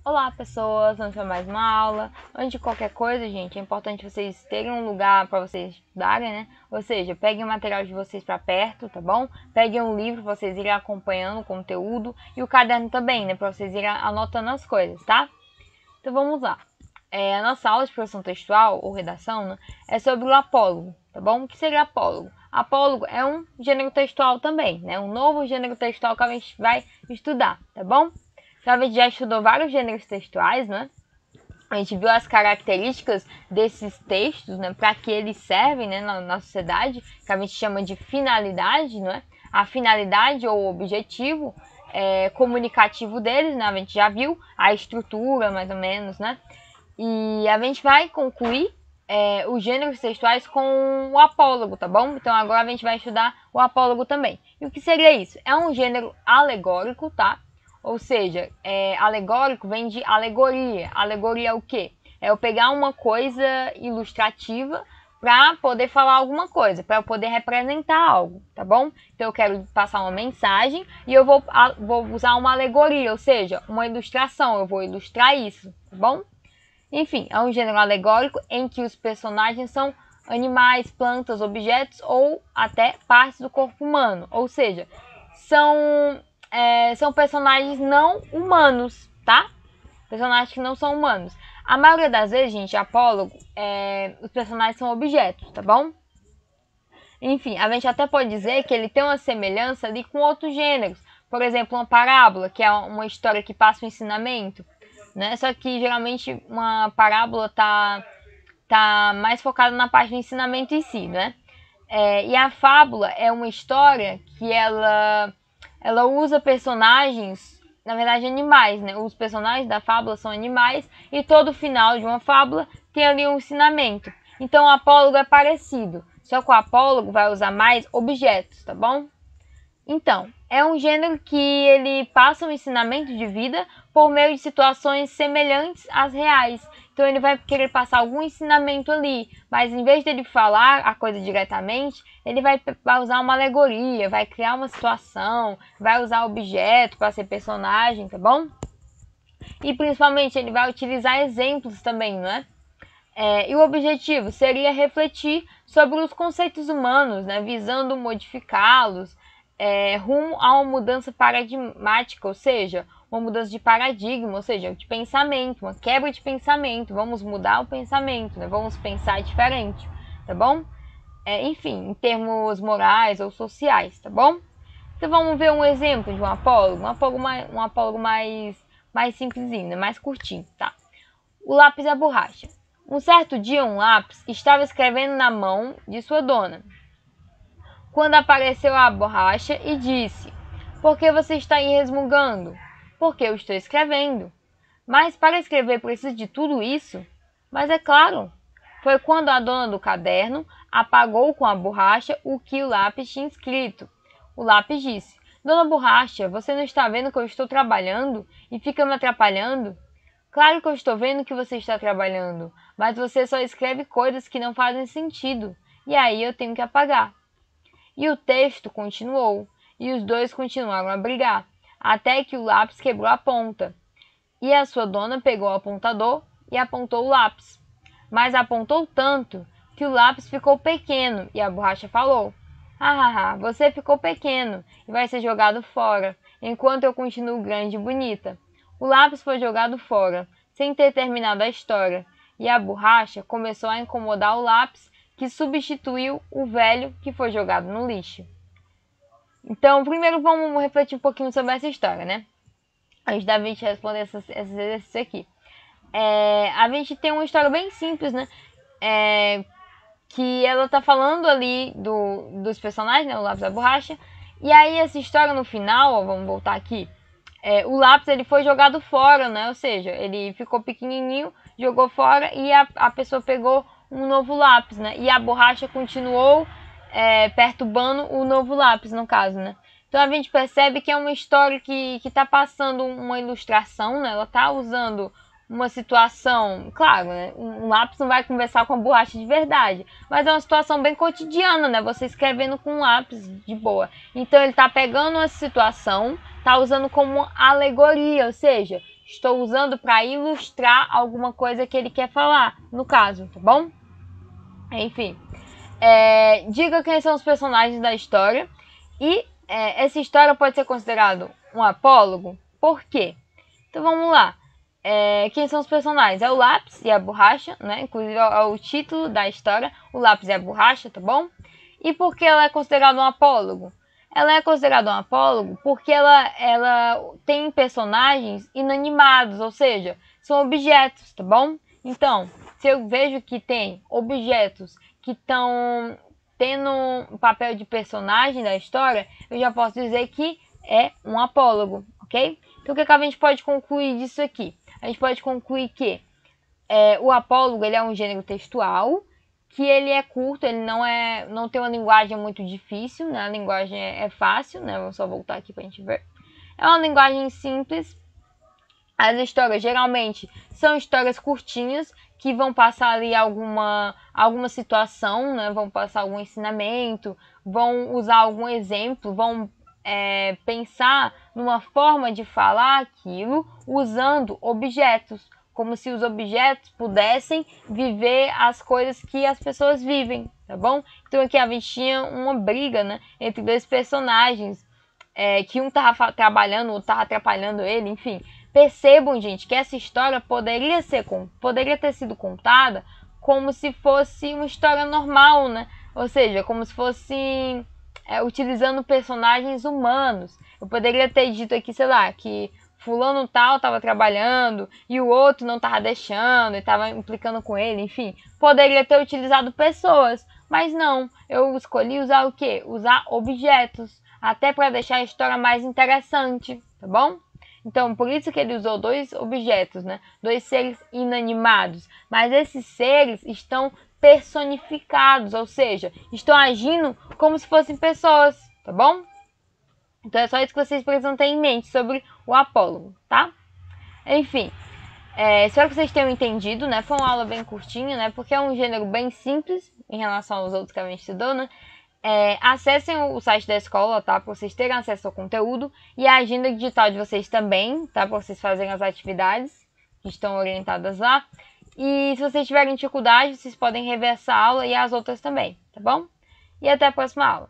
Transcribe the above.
Olá pessoas, vamos para mais uma aula. Antes de qualquer coisa, gente, é importante vocês terem um lugar para vocês estudarem, né? Ou seja, peguem o material de vocês para perto, tá bom? Peguem um livro para vocês irem acompanhando o conteúdo e o caderno também, né? Para vocês irem anotando as coisas, tá? Então vamos lá. A nossa aula de produção textual ou redação, né, é sobre o apólogo, tá bom? O que seria apólogo? Apólogo é um gênero textual também, né? Um novo gênero textual que a gente vai estudar, tá bom? A gente já estudou vários gêneros textuais, né? A gente viu as características desses textos, né? Para que eles servem, né, na sociedade, que a gente chama de finalidade, né? A finalidade ou objetivo comunicativo deles, né? A gente já viu a estrutura, mais ou menos, né? E a gente vai concluir os gêneros textuais com o apólogo, tá bom? Então agora a gente vai estudar o apólogo também. E o que seria isso? É um gênero alegórico, tá? Ou seja, alegórico vem de alegoria. Alegoria é o quê? É eu pegar uma coisa ilustrativa para poder falar alguma coisa, para eu poder representar algo, tá bom? Então eu quero passar uma mensagem e eu vou usar uma alegoria, ou seja, uma ilustração, eu vou ilustrar isso, tá bom? Enfim, é um gênero alegórico em que os personagens são animais, plantas, objetos ou até partes do corpo humano, ou seja, são personagens não humanos, tá? Personagens que não são humanos. A maioria das vezes, gente, apólogo, os personagens são objetos, tá bom? Enfim, a gente até pode dizer que ele tem uma semelhança ali com outros gêneros. Por exemplo, uma parábola, que é uma história que passa um ensinamento, né? Só que geralmente uma parábola tá mais focada na parte do ensinamento em si, né? E a fábula é uma história que ela usa personagens, na verdade animais, né? Os personagens da fábula são animais e todo final de uma fábula tem ali um ensinamento. Então o apólogo é parecido, só que o apólogo vai usar mais objetos, tá bom? Então, é um gênero que ele passa um ensinamento de vida por meio de situações semelhantes às reais. Então ele vai querer passar algum ensinamento ali, mas em vez de ele falar a coisa diretamente, ele vai usar uma alegoria, vai criar uma situação, vai usar objeto para ser personagem, tá bom? E principalmente ele vai utilizar exemplos também, não é? E o objetivo seria refletir sobre os conceitos humanos, né, visando modificá-los rumo a uma mudança paradigmática, ou seja, uma mudança de paradigma, ou seja, de pensamento, uma quebra de pensamento. Vamos mudar o pensamento, né? Vamos pensar diferente, tá bom? Enfim, em termos morais ou sociais, tá bom? Então vamos ver um exemplo de um apólogo, um apólogo mais simplesinho, né? Mais curtinho, tá? O lápis e a borracha. Um certo dia, um lápis estava escrevendo na mão de sua dona, quando apareceu a borracha e disse: "Por que você está aí resmungando?" "Porque eu estou escrevendo." "Mas para escrever precisa de tudo isso?" "Mas é claro." Foi quando a dona do caderno apagou com a borracha o que o lápis tinha escrito. O lápis disse: "Dona Borracha, você não está vendo que eu estou trabalhando e fica me atrapalhando?" "Claro que eu estou vendo que você está trabalhando, mas você só escreve coisas que não fazem sentido, e aí eu tenho que apagar." E o texto continuou, e os dois continuaram a brigar, até que o lápis quebrou a ponta. E a sua dona pegou o apontador e apontou o lápis. Mas apontou tanto que o lápis ficou pequeno, e a borracha falou: "Ah, você ficou pequeno e vai ser jogado fora, enquanto eu continuo grande e bonita." O lápis foi jogado fora, sem ter terminado a história, e a borracha começou a incomodar o lápis, que substituiu o velho que foi jogado no lixo. Então, primeiro vamos refletir um pouquinho sobre essa história, né? Antes da gente responder esses exercícios aqui. A gente tem uma história bem simples, né? Que ela tá falando ali dos personagens, né? O lápis e a borracha. E aí essa história no final, ó, vamos voltar aqui. O lápis ele foi jogado fora, né? Ou seja, ele ficou pequenininho, jogou fora e a pessoa pegou um novo lápis, né? E a borracha continuou perturbando o novo lápis, no caso, né? Então a gente percebe que é uma história que está passando uma ilustração, né? Ela está usando uma situação, claro, né? Um lápis não vai conversar com a borracha de verdade, mas é uma situação bem cotidiana, né? Você escrevendo com um lápis de boa. Então ele está pegando uma situação, está usando como alegoria, ou seja, estou usando para ilustrar alguma coisa que ele quer falar, no caso, tá bom? Enfim, diga quem são os personagens da história e essa história pode ser considerado um apólogo. Por quê? Então vamos lá. Quem são os personagens? É o lápis e a borracha, né? Inclusive é o título da história, o lápis e a borracha, tá bom? E por que ela é considerada um apólogo? Ela é considerada um apólogo porque ela tem personagens inanimados, ou seja, são objetos, tá bom? Então, se eu vejo que tem objetos que estão tendo um papel de personagem da história, eu já posso dizer que é um apólogo, ok? Então, o que a gente pode concluir disso aqui? A gente pode concluir que o apólogo ele é um gênero textual, que ele é curto, ele não tem uma linguagem muito difícil, né? A linguagem é fácil, né? Vamos só voltar aqui pra gente ver. É uma linguagem simples. As histórias geralmente são histórias curtinhas que vão passar ali alguma situação, né? Vão passar algum ensinamento, vão usar algum exemplo, vão pensar numa forma de falar aquilo usando objetos, como se os objetos pudessem viver as coisas que as pessoas vivem, tá bom? Então aqui a gente tinha uma briga, né, entre dois personagens, que um tava trabalhando, o outro tava atrapalhando ele, enfim. Percebam, gente, que essa história poderia ter sido contada como se fosse uma história normal, né? Ou seja, como se fosse utilizando personagens humanos. Eu poderia ter dito aqui, sei lá, que fulano tal estava trabalhando e o outro não estava deixando e estava implicando com ele, enfim. Poderia ter utilizado pessoas, mas não. Eu escolhi usar o quê? Usar objetos, até para deixar a história mais interessante, tá bom? Então, por isso que ele usou dois objetos, né? Dois seres inanimados. Mas esses seres estão personificados, ou seja, estão agindo como se fossem pessoas, tá bom? Então é só isso que vocês precisam ter em mente sobre o apólogo, tá? Enfim, espero que vocês tenham entendido, né? Foi uma aula bem curtinha, né? Porque é um gênero bem simples em relação aos outros que a gente estudou, né? Acessem o site da escola, tá? Para vocês terem acesso ao conteúdo e a agenda digital de vocês também, tá? Para vocês fazerem as atividades que estão orientadas lá. E se vocês tiverem dificuldade, vocês podem rever essa aula e as outras também, tá bom? E até a próxima aula.